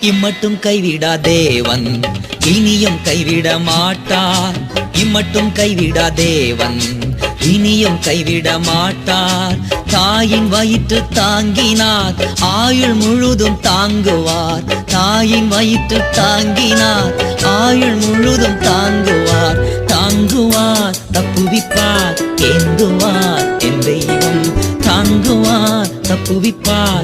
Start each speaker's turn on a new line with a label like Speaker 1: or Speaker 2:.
Speaker 1: இம்மட்டும் கைவிடா தேவன் இனியும் கைவிட மாட்டார். இம்மட்டும் கைவிடா தேவன் இனியும் கைவிட மாட்டார். தாயின் வயிற்று தாங்கினார் ஆயுள் முழுதும் தாங்குவார். தாயின் வயிற்று தாங்கினார் ஆயுள் முழுதும் தாங்குவார். தாங்குவார் தப்புவிப்பார் ஏந்துவார் என் தெய்வம். தாங்குவார் தப்புவிப்பார்.